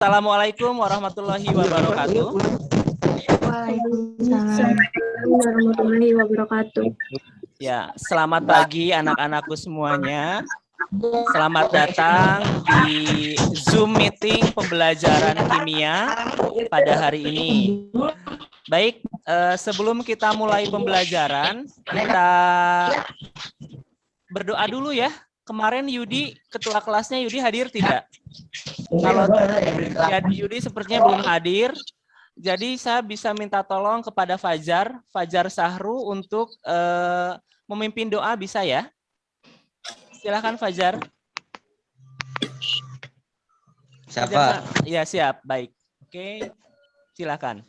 Assalamualaikum warahmatullahi wabarakatuh. Waalaikumsalam warahmatullahi wabarakatuh. Ya, selamat pagi anak-anakku semuanya. Selamat datang di Zoom meeting pembelajaran kimia pada hari ini. Baik, sebelum kita mulai pembelajaran, kita berdoa dulu ya. Kemarin Yudi, ketua kelasnya Yudi hadir tidak? Kalau ya, Yudi sepertinya belum hadir. Jadi saya bisa minta tolong kepada Fajar Sahru untuk memimpin doa, bisa ya? Silakan Fajar. Siapa? Ya siap, baik. Oke, silakan.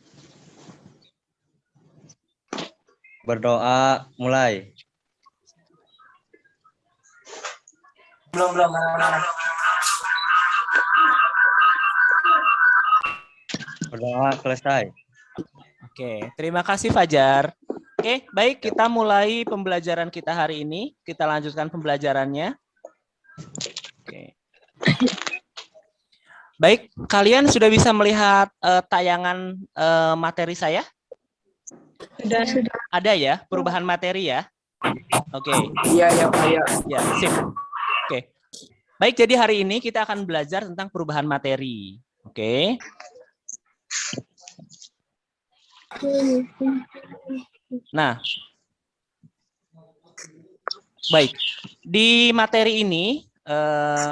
Berdoa mulai. Belum. Berdoa selesai. Oke, terima kasih Fajar. Oke, baik, kita mulai pembelajaran kita hari ini. Kita lanjutkan pembelajarannya. Oke. Baik, kalian sudah bisa melihat tayangan materi saya? Sudah. Ada ya, perubahan materi ya? Oke. Iya. Ya, sip. Oke. Baik, jadi hari ini kita akan belajar tentang perubahan materi. Oke. Nah, baik. Di materi ini,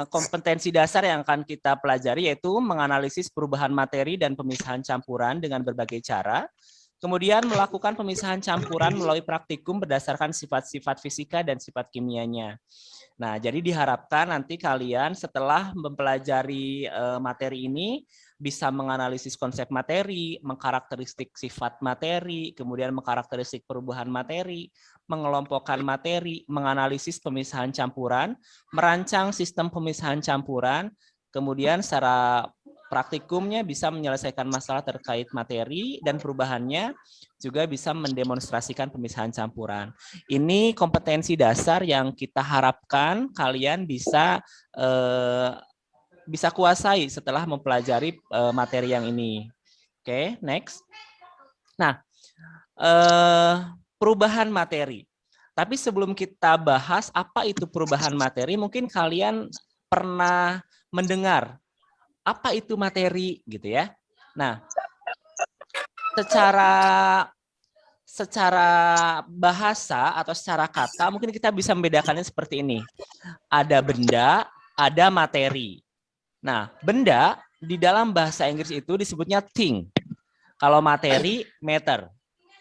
kompetensi dasar yang akan kita pelajari yaitu menganalisis perubahan materi dan pemisahan campuran dengan berbagai cara. Kemudian melakukan pemisahan campuran melalui praktikum berdasarkan sifat-sifat fisika dan sifat kimianya. Nah, jadi diharapkan nanti kalian setelah mempelajari materi ini bisa menganalisis konsep materi, mengkarakteristik sifat materi, kemudian mengkarakteristik perubahan materi, mengelompokkan materi, menganalisis pemisahan campuran, merancang sistem pemisahan campuran, kemudian secara praktikumnya bisa menyelesaikan masalah terkait materi dan perubahannya, juga bisa mendemonstrasikan pemisahan campuran. Ini kompetensi dasar yang kita harapkan kalian bisa kuasai setelah mempelajari materi yang ini. Oke, next. Nah, perubahan materi. Tapi sebelum kita bahas apa itu perubahan materi, mungkin kalian pernah mendengar apa itu materi gitu ya. Nah, secara bahasa atau secara kata mungkin kita bisa membedakannya seperti ini. Ada benda, ada materi. Nah, benda di dalam bahasa Inggris itu disebutnya thing. Kalau materi, matter.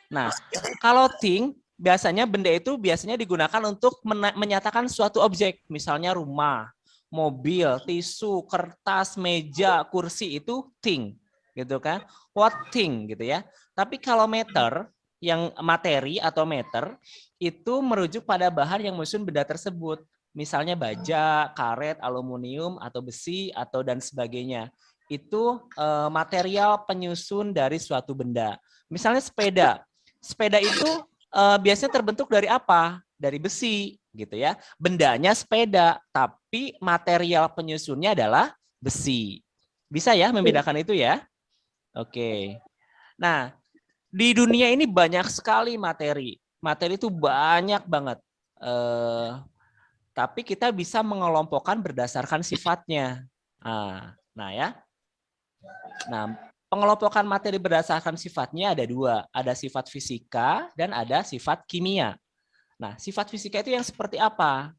Nah, kalau thing, biasanya benda itu biasanya digunakan untuk menyatakan suatu objek. Misalnya rumah, mobil, tisu, kertas, meja, kursi, itu thing. Gitu kan. What thing gitu ya. Tapi kalau matter, yang materi atau matter, itu merujuk pada bahan yang menyusun benda tersebut. Misalnya baja, karet, aluminium, atau besi, atau dan sebagainya. Itu material penyusun dari suatu benda. Misalnya sepeda. Sepeda itu biasanya terbentuk dari apa? Dari besi, gitu ya. Bendanya sepeda, tapi material penyusunnya adalah besi. Bisa ya membedakan itu ya? Oke. Nah, di dunia ini banyak sekali materi. Materi itu banyak banget. Tapi kita bisa mengelompokkan berdasarkan sifatnya. Nah ya. Nah, pengelompokan materi berdasarkan sifatnya ada dua. Ada sifat fisika dan ada sifat kimia. Nah, sifat fisika itu yang seperti apa?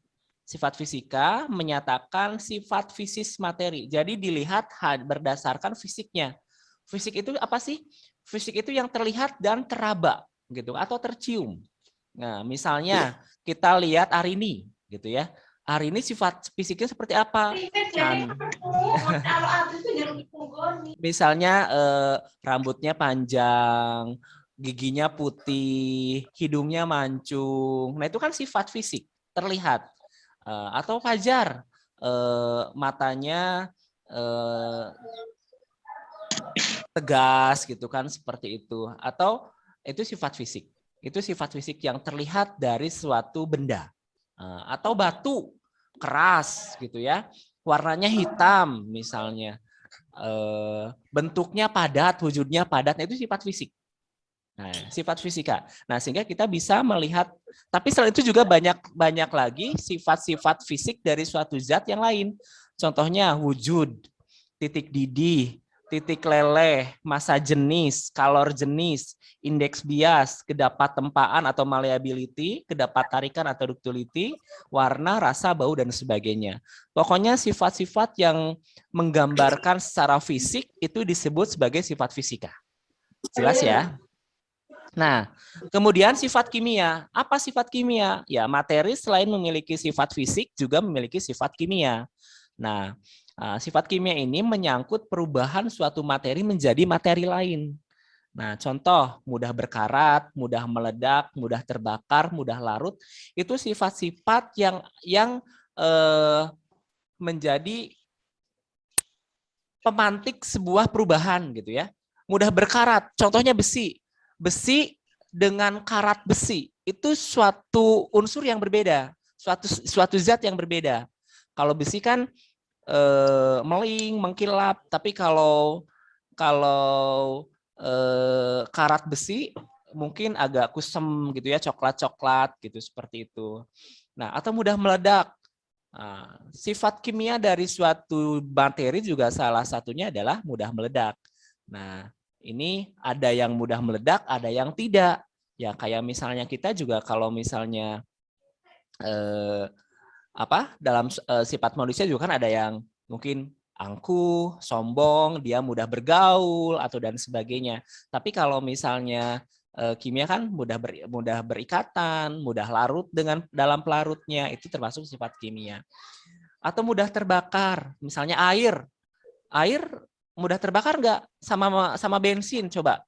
Sifat fisika menyatakan sifat fisis materi. Jadi dilihat berdasarkan fisiknya. Fisik itu apa sih? Fisik itu yang terlihat dan teraba gitu atau tercium. Nah, misalnya kita lihat Arini gitu ya. Arini sifat fisiknya seperti apa? Misalnya rambutnya panjang, giginya putih, hidungnya mancung. Nah, itu kan sifat fisik terlihat. Atau Fajar, matanya tegas gitu kan, seperti itu. Atau itu sifat fisik. Itu sifat fisik yang terlihat dari suatu benda. Atau batu keras gitu ya. Warnanya hitam misalnya. bentuknya padat, wujudnya padat, nah itu sifat fisik. Nah, sifat fisika. Nah, sehingga kita bisa melihat, tapi selain itu juga banyak lagi sifat-sifat fisik dari suatu zat yang lain. Contohnya wujud, titik didih, titik leleh, massa jenis, kalor jenis, indeks bias, kedapat tempaan atau malleability, kedapat tarikan atau ductility, warna, rasa, bau, dan sebagainya. Pokoknya sifat-sifat yang menggambarkan secara fisik itu disebut sebagai sifat fisika. Jelas ya? Nah, kemudian sifat kimia. Apa sifat kimia? Ya, materi selain memiliki sifat fisik juga memiliki sifat kimia. Nah, sifat kimia ini menyangkut perubahan suatu materi menjadi materi lain. Nah, contoh mudah berkarat, mudah meledak, mudah terbakar, mudah larut, itu sifat-sifat yang menjadi pemantik sebuah perubahan gitu ya. Mudah berkarat, contohnya besi. Besi dengan karat besi itu suatu unsur yang berbeda, suatu zat yang berbeda. Kalau besi kan meling, mengkilap, tapi kalau karat besi mungkin agak kusem gitu ya, coklat-coklat gitu seperti itu. Nah, atau mudah meledak. Nah, sifat kimia dari suatu materi juga salah satunya adalah mudah meledak. Nah, ini ada yang mudah meledak, ada yang tidak. Ya kayak misalnya kita juga kalau misalnya dalam sifat manusia juga kan ada yang mungkin angkuh, sombong, dia mudah bergaul atau dan sebagainya. Tapi kalau misalnya kimia kan mudah berikatan, mudah larut dengan dalam pelarutnya, itu termasuk sifat kimia. Atau mudah terbakar, misalnya air. Air mudah terbakar nggak sama bensin? Coba.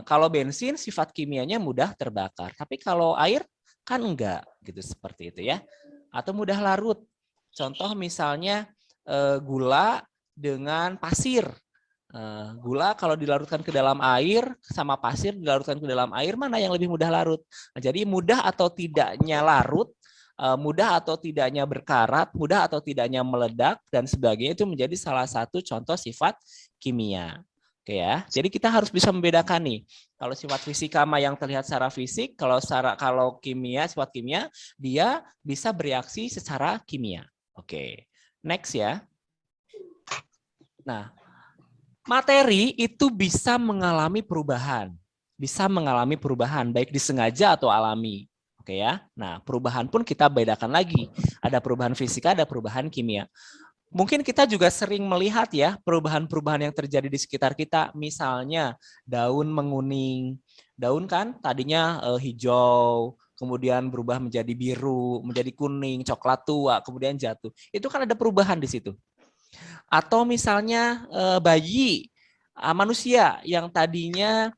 Kalau bensin sifat kimianya mudah terbakar, tapi kalau air kan enggak gitu seperti itu ya. Atau mudah larut. Contoh misalnya gula dengan pasir. Gula kalau dilarutkan ke dalam air sama pasir dilarutkan ke dalam air, mana yang lebih mudah larut? Nah, jadi mudah atau tidaknya larut, mudah atau tidaknya berkarat, mudah atau tidaknya meledak, dan sebagainya itu menjadi salah satu contoh sifat kimia. Oke ya, jadi kita harus bisa membedakan nih. Kalau sifat fisika mah yang terlihat secara fisik, kalau kimia, sifat kimia, dia bisa bereaksi secara kimia. Oke, next ya. Nah, materi itu bisa mengalami perubahan. Bisa mengalami perubahan, baik disengaja atau alami. Oke ya. Nah, perubahan pun kita bedakan lagi. Ada perubahan fisika, ada perubahan kimia. Mungkin kita juga sering melihat ya perubahan-perubahan yang terjadi di sekitar kita. Misalnya daun menguning. Daun kan tadinya hijau, kemudian berubah menjadi biru, menjadi kuning, coklat tua, kemudian jatuh. Itu kan ada perubahan di situ. Atau misalnya bayi, manusia yang tadinya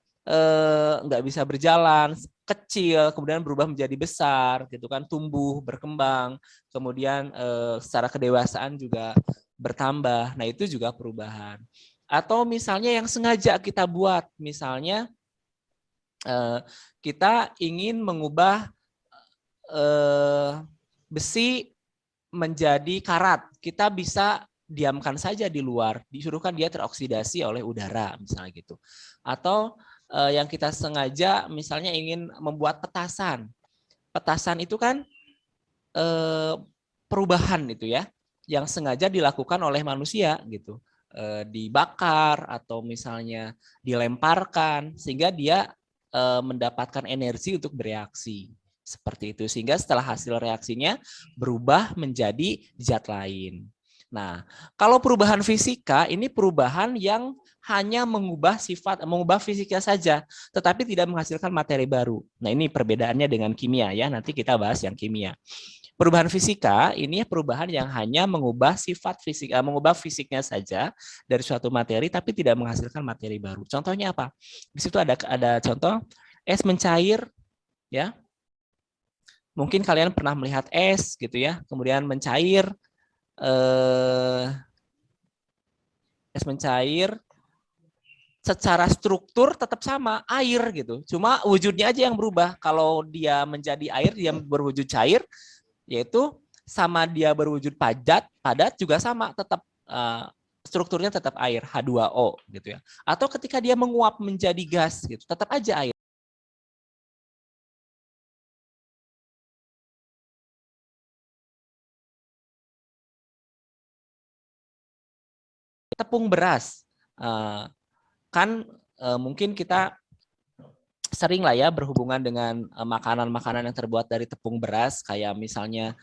nggak bisa berjalan, kecil, kemudian berubah menjadi besar, gitu kan, tumbuh, berkembang, kemudian secara kedewasaan juga bertambah. Nah, itu juga perubahan. Atau misalnya yang sengaja kita buat, misalnya kita ingin mengubah besi menjadi karat, kita bisa diamkan saja di luar, disuruhkan dia teroksidasi oleh udara, misalnya gitu. Atau yang kita sengaja misalnya ingin membuat petasan. Petasan itu kan perubahan itu ya, yang sengaja dilakukan oleh manusia gitu. Dibakar atau misalnya dilemparkan sehingga dia mendapatkan energi untuk bereaksi. Seperti itu, sehingga setelah hasil reaksinya berubah menjadi zat lain. Nah, kalau perubahan fisika ini perubahan yang hanya mengubah fisika saja, tetapi tidak menghasilkan materi baru. Nah, ini perbedaannya dengan kimia ya. Nanti kita bahas yang kimia. Perubahan fisika ini perubahan yang hanya mengubah sifat fisika, mengubah fisiknya saja dari suatu materi, tapi tidak menghasilkan materi baru. Contohnya apa? Di situ ada contoh es mencair, ya. Mungkin kalian pernah melihat es gitu ya, kemudian mencair. Es mencair secara struktur tetap sama, air gitu. Cuma wujudnya aja yang berubah. Kalau dia menjadi air, dia berwujud cair, yaitu sama dia berwujud padat juga sama, tetap strukturnya tetap air, H2O gitu ya. Atau ketika dia menguap menjadi gas gitu, tetap aja air. Tepung beras, kan mungkin kita sering lah ya berhubungan dengan makanan-makanan yang terbuat dari tepung beras, kayak misalnya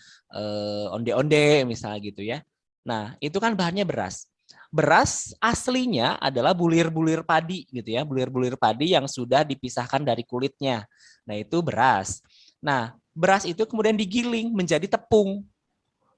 onde-onde misalnya gitu ya. Nah, itu kan bahannya beras. Beras aslinya adalah bulir-bulir padi gitu ya, bulir-bulir padi yang sudah dipisahkan dari kulitnya. Nah, itu beras. Nah, beras itu kemudian digiling menjadi tepung.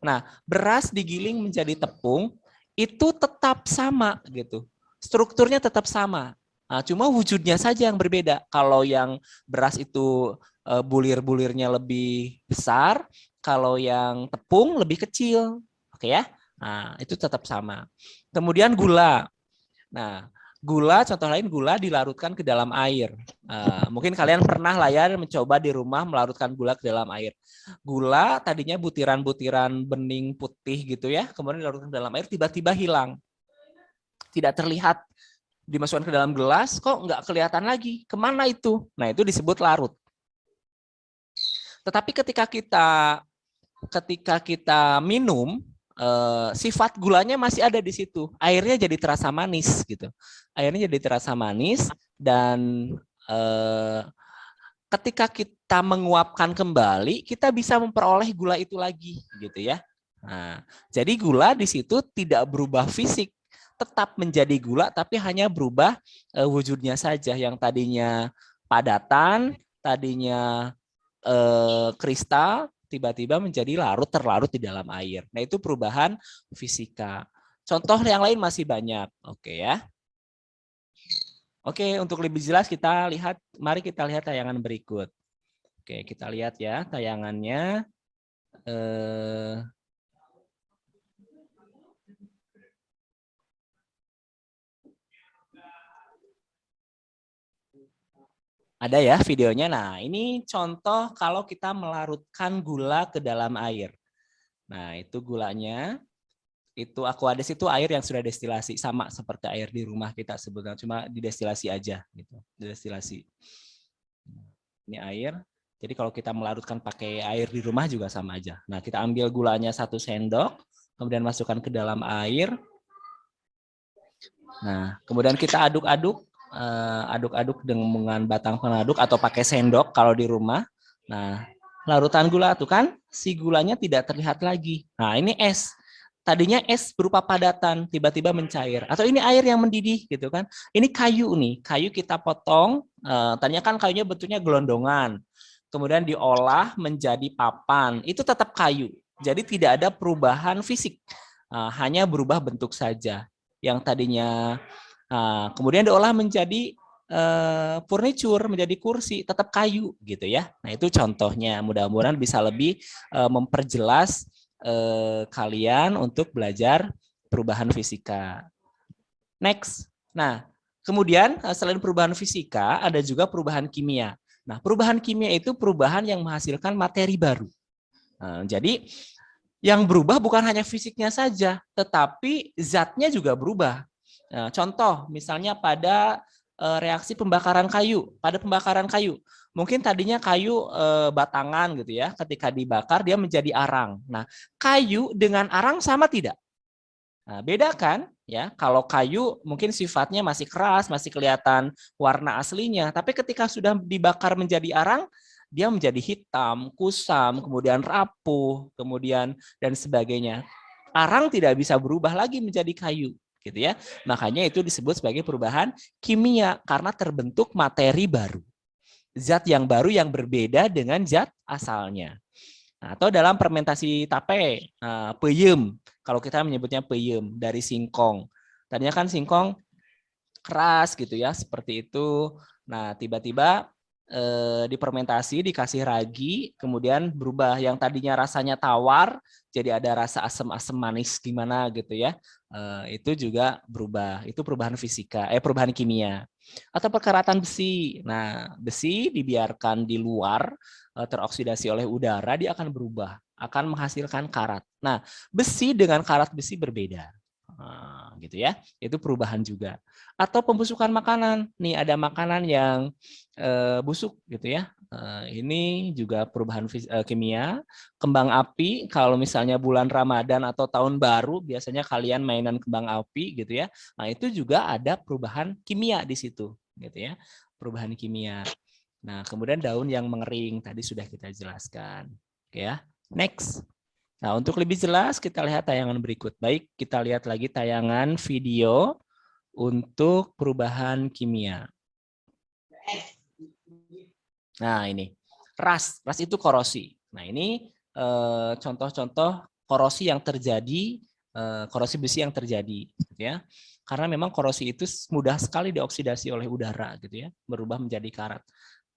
Nah, beras digiling menjadi tepung itu tetap sama gitu. Strukturnya tetap sama. Nah, cuma wujudnya saja yang berbeda. Kalau yang beras itu bulir-bulirnya lebih besar, kalau yang tepung lebih kecil. Oke ya? Nah, itu tetap sama. Kemudian gula. Nah, gula, contoh lain gula dilarutkan ke dalam air. Mungkin kalian pernah lah ya mencoba di rumah melarutkan gula ke dalam air. Gula tadinya butiran-butiran bening putih gitu ya, kemudian dilarutkan ke dalam air, tiba-tiba hilang. Tidak terlihat, dimasukkan ke dalam gelas, kok nggak kelihatan lagi. Kemana itu? Nah, itu disebut larut. Tetapi ketika kita minum, sifat gulanya masih ada di situ. Airnya jadi terasa manis gitu. Airnya jadi terasa manis dan ketika kita menguapkan kembali, kita bisa memperoleh gula itu lagi gitu ya. Nah, jadi gula di situ tidak berubah fisik, tetap menjadi gula tapi hanya berubah wujudnya saja, yang tadinya padatan, tadinya kristal, tiba-tiba menjadi terlarut di dalam air. Nah, itu perubahan fisika. Contoh yang lain masih banyak. Oke ya. Oke, untuk lebih jelas mari kita lihat tayangan berikut. Oke, kita lihat ya tayangannya. Ada ya videonya. Nah, ini contoh kalau kita melarutkan gula ke dalam air. Nah, itu gulanya. Itu Aquades itu air yang sudah destilasi, sama seperti air di rumah kita sebetulnya, cuma didestilasi aja gitu. Didestilasi. Ini air. Jadi kalau kita melarutkan pakai air di rumah juga sama aja. Nah, kita ambil gulanya 1 sendok, kemudian masukkan ke dalam air. Nah, kemudian kita aduk-aduk, aduk-aduk dengan batang pengaduk atau pakai sendok kalau di rumah. Nah, larutan gula tuh kan si gulanya tidak terlihat lagi. Nah, ini es. Tadinya es berupa padatan, tiba-tiba mencair. Atau ini air yang mendidih gitu kan. Ini kayu nih, kayu kita potong. Tadinya kan kayunya bentuknya gelondongan. Kemudian diolah menjadi papan. Itu tetap kayu. Jadi tidak ada perubahan fisik. Hanya berubah bentuk saja. Yang tadinya kemudian diolah menjadi furniture, menjadi kursi, tetap kayu gitu ya. Nah, itu contohnya. Mudah-mudahan bisa lebih memperjelas kalian untuk belajar perubahan fisika. Next. Nah, kemudian selain perubahan fisika, ada juga perubahan kimia. Nah, perubahan kimia itu perubahan yang menghasilkan materi baru. Nah, jadi yang berubah bukan hanya fisiknya saja, tetapi zatnya juga berubah. Nah, contoh misalnya pada reaksi pembakaran kayu. Pada pembakaran kayu, mungkin tadinya kayu batangan gitu ya, ketika dibakar dia menjadi arang. Nah, kayu dengan arang sama tidak? Nah, beda kan? Ya, kalau kayu mungkin sifatnya masih keras, masih kelihatan warna aslinya, tapi ketika sudah dibakar menjadi arang, dia menjadi hitam, kusam, kemudian rapuh, kemudian dan sebagainya. Arang tidak bisa berubah lagi menjadi kayu, gitu ya. Makanya itu disebut sebagai perubahan kimia karena terbentuk materi baru. Zat yang baru yang berbeda dengan zat asalnya. Nah, atau dalam fermentasi tape, peyem, kalau kita menyebutnya peyem dari singkong. Tadinya kan singkong keras gitu ya, seperti itu. Nah, tiba-tiba difermentasi, dikasih ragi, kemudian berubah yang tadinya rasanya tawar, jadi ada rasa asam-asam manis gimana gitu ya. Itu juga berubah. Itu perubahan fisika, perubahan kimia. Atau perkaratan besi. Nah, besi dibiarkan di luar, teroksidasi oleh udara, dia akan berubah, akan menghasilkan karat. Nah, besi dengan karat besi berbeda. Nah, gitu ya. Itu perubahan juga. Atau pembusukan makanan. Nih ada makanan yang busuk gitu ya. Ini juga perubahan kimia. Kembang api, kalau misalnya bulan Ramadan atau tahun baru, biasanya kalian mainan kembang api gitu ya. Nah, itu juga ada perubahan kimia di situ gitu ya. Perubahan kimia. Nah, kemudian daun yang mengering tadi sudah kita jelaskan. Oke ya. Next. Nah, untuk lebih jelas kita lihat tayangan berikut. Baik, kita lihat lagi tayangan video untuk perubahan kimia. Nah, ini. RAS. RAS itu korosi. Nah, ini contoh-contoh korosi yang terjadi, korosi besi yang terjadi, gitu ya. Karena memang korosi itu mudah sekali dioksidasi oleh udara, gitu ya, berubah menjadi karat.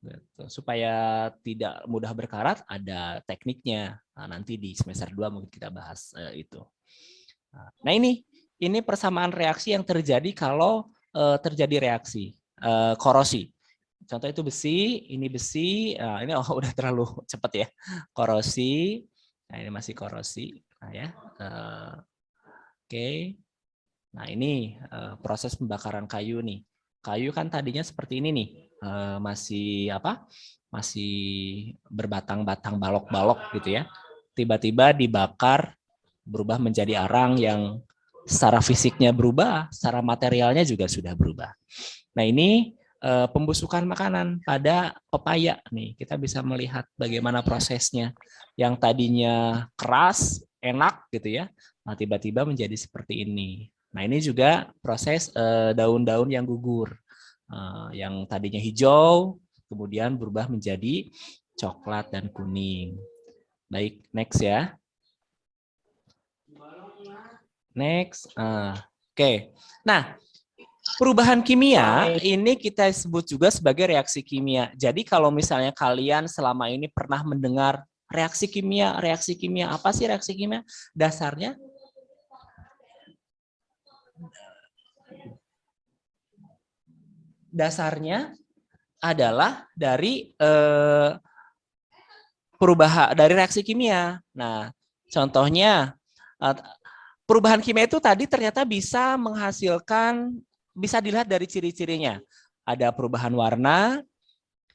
Gitu. Supaya tidak mudah berkarat, ada tekniknya. Nah, nanti di semester 2 mungkin kita bahas itu. Nah, ini persamaan reaksi yang terjadi kalau terjadi reaksi korosi. Contoh itu besi, ini besi, ini udah terlalu cepat ya. Korosi, nah ini masih korosi. Nah, ya. Oke. Nah, ini proses pembakaran kayu nih. Kayu kan tadinya seperti ini nih, masih apa? Masih berbatang-batang balok-balok gitu ya. Tiba-tiba dibakar berubah menjadi arang yang secara fisiknya berubah, secara materialnya juga sudah berubah. Nah, ini pembusukan makanan pada pepaya nih. Kita bisa melihat bagaimana prosesnya. Yang tadinya keras, enak gitu ya. Nah, tiba-tiba menjadi seperti ini. Nah, ini juga proses daun-daun yang gugur. Yang tadinya hijau, kemudian berubah menjadi coklat dan kuning. Baik, next ya. Next. Oke. Nah, perubahan kimia ini kita sebut juga sebagai reaksi kimia. Jadi kalau misalnya kalian selama ini pernah mendengar reaksi kimia apa sih reaksi kimia? Dasarnya adalah dari dari reaksi kimia. Nah, contohnya perubahan kimia itu tadi ternyata bisa menghasilkan, bisa dilihat dari ciri-cirinya. Ada perubahan warna,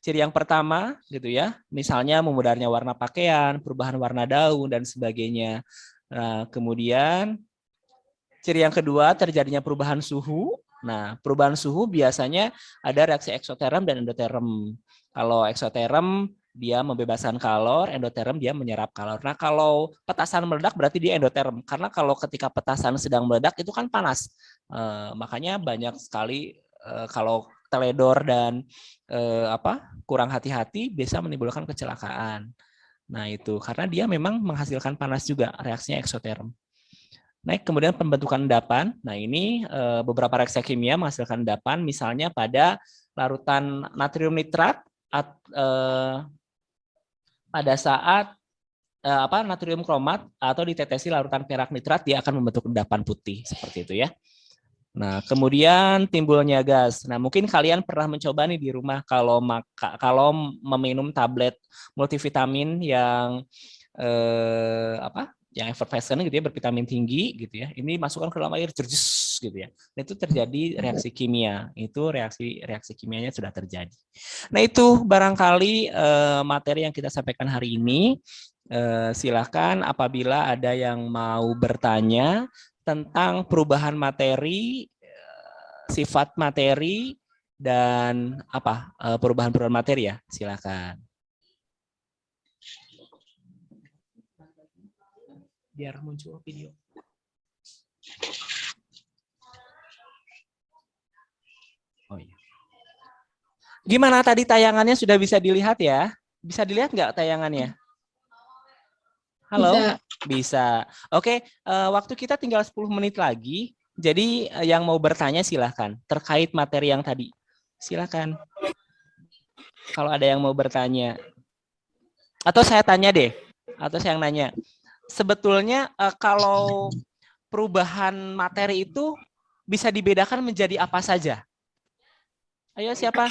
ciri yang pertama gitu ya, misalnya memudarnya warna pakaian, perubahan warna daun dan sebagainya. Nah, kemudian ciri yang kedua terjadinya perubahan suhu. Nah, perubahan suhu biasanya ada reaksi eksoterm dan endoterm. Kalau eksoterm dia membebaskan kalor, endoterm dia menyerap kalor. Nah, kalau petasan meledak berarti dia endoterm. Karena kalau ketika petasan sedang meledak itu kan panas. Makanya banyak sekali kalau teledor dan kurang hati-hati bisa menimbulkan kecelakaan. Nah, itu karena dia memang menghasilkan panas juga, reaksinya eksoterm. Naik kemudian pembentukan endapan. Nah, ini beberapa reaksi kimia menghasilkan endapan, misalnya pada larutan natrium nitrat pada saat natrium kromat atau ditetesi larutan perak nitrat, dia akan membentuk endapan putih seperti itu ya. Nah, kemudian timbulnya gas. Nah, mungkin kalian pernah mencoba nih di rumah kalau meminum tablet multivitamin yang yang effervescent gitu ya, bervitamin tinggi gitu ya. Ini masukkan ke dalam air jerjes gitu ya. Nah, itu terjadi reaksi kimia. Itu reaksi kimianya sudah terjadi. Nah, itu barangkali materi yang kita sampaikan hari ini. Silakan apabila ada yang mau bertanya tentang perubahan materi, sifat materi dan perubahan materi ya, silakan. Biar muncul video. Oh iya. Gimana tadi tayangannya sudah bisa dilihat ya? Bisa dilihat nggak tayangannya? Halo? Bisa. Oke, waktu kita tinggal 10 menit lagi. Jadi yang mau bertanya silahkan. Terkait materi yang tadi. Silahkan. Kalau ada yang mau bertanya. Atau saya tanya deh. Atau saya yang nanya. Sebetulnya kalau perubahan materi itu bisa dibedakan menjadi apa saja? Ayo siapa?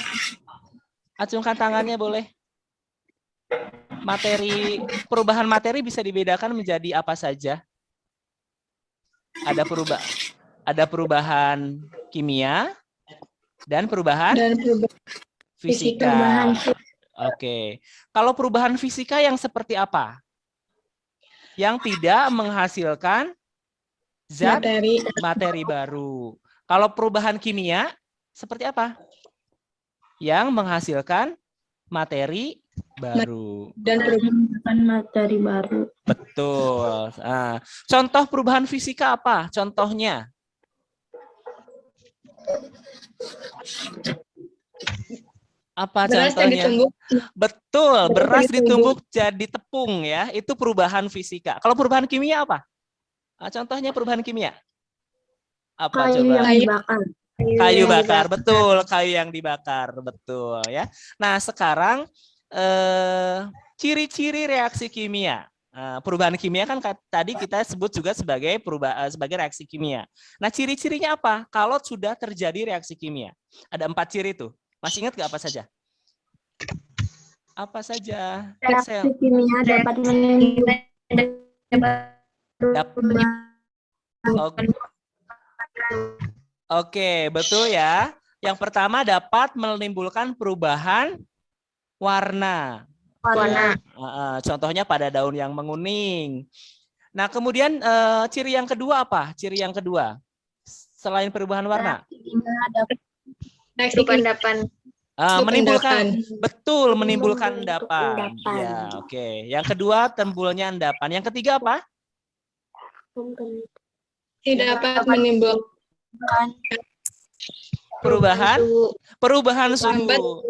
Acungkan tangannya boleh. Perubahan materi bisa dibedakan menjadi apa saja? Ada perubahan. Ada perubahan kimia dan perubahan fisika. Perubahan Oke. Kalau perubahan fisika yang seperti apa? Yang tidak menghasilkan zat materi baru. Kalau perubahan kimia seperti apa? Yang menghasilkan materi baru. dan perubahan materi baru. Betul. Nah, contoh perubahan fisika apa? Contohnya? Apa Beras contohnya? jadi tumbuk. Betul, beras jadi ditumbuk jadi tepung ya. Itu perubahan fisika. Kalau perubahan kimia apa? Contohnya perubahan kimia. Apa Kayu coba? yang dibakar. Kayu bakar, betul. Kayu yang dibakar, betul ya. Nah, sekarang ciri-ciri reaksi kimia. Perubahan kimia kan tadi kita sebut juga sebagai sebagai reaksi kimia. Nah, ciri-cirinya apa? Kalau sudah terjadi reaksi kimia, ada 4 ciri tuh. Masih ingat nggak apa saja? Apa saja? Reaksi kimia dapat menimbulkan Oke, betul ya. Yang pertama dapat menimbulkan perubahan warna. warna. Contohnya pada daun yang menguning. Nah, kemudian ciri yang kedua apa? Ciri yang kedua selain perubahan warna? Endapan. Menimbulkan, betul, menimbulkan endapan. Ya, oke. Yang kedua timbulnya endapan. Yang ketiga apa? Tidak dapat menimbulkan perubahan suhu.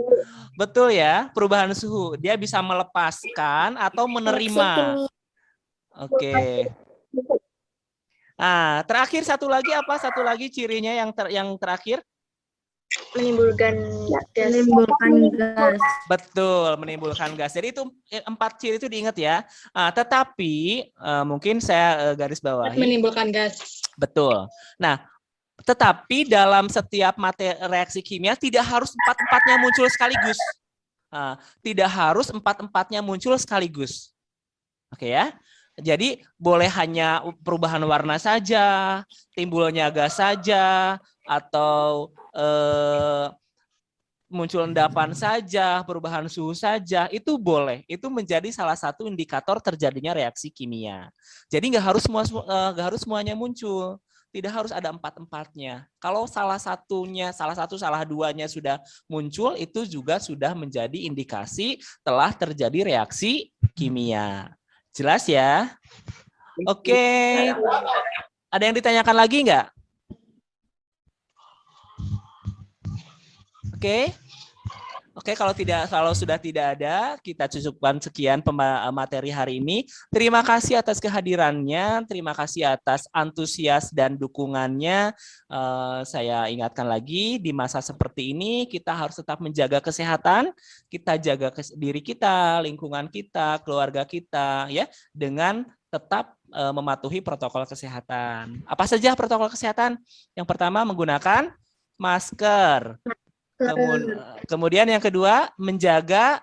Betul ya, perubahan suhu. Dia bisa melepaskan atau menerima. Oke. Nah, terakhir satu lagi apa? Satu lagi cirinya yang terakhir? menimbulkan gas. Betul, menimbulkan gas. Jadi itu 4 ciri itu diingat ya. Tetapi mungkin saya garis bawahi. Menimbulkan gas. Betul. Nah, tetapi dalam setiap reaksi kimia tidak harus 4-4-nya muncul sekaligus. Tidak harus 4-4-nya muncul sekaligus. Oke ya. Jadi boleh hanya perubahan warna saja, timbulnya gas saja, atau muncul endapan saja, perubahan suhu saja, itu boleh. Itu menjadi salah satu indikator terjadinya reaksi kimia. Jadi nggak harus semuanya muncul. Tidak harus ada 4-4-nya. Kalau salah duanya sudah muncul, itu juga sudah menjadi indikasi telah terjadi reaksi kimia. Jelas ya? Oke. Ada yang ditanyakan lagi nggak? Oke. Oke, kalau sudah tidak ada, kita cukupkan sekian materi hari ini. Terima kasih atas kehadirannya, terima kasih atas antusias dan dukungannya. Saya ingatkan lagi, di masa seperti ini kita harus tetap menjaga kesehatan, kita jaga diri kita, lingkungan kita, keluarga kita, ya, dengan tetap mematuhi protokol kesehatan. Apa saja protokol kesehatan? Yang pertama menggunakan masker. Kemudian yang kedua, menjaga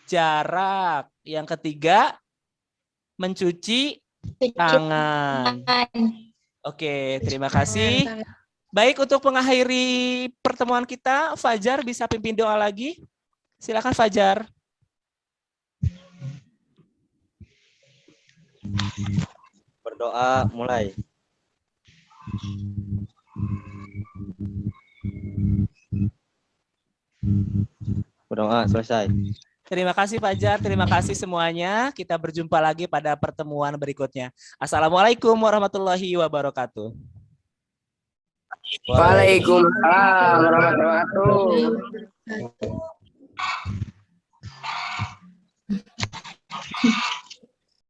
jarak. Yang ketiga, mencuci tangan. Oke, terima kasih. Baik, untuk mengakhiri pertemuan kita, Fajar bisa pimpin doa lagi. Silakan Fajar. Berdoa mulai. Berdoa selesai. Terima kasih Fajar, terima kasih semuanya. Kita berjumpa lagi pada pertemuan berikutnya. Assalamualaikum warahmatullahi wabarakatuh. Waalaikumsalam warahmatullahi wabarakatuh.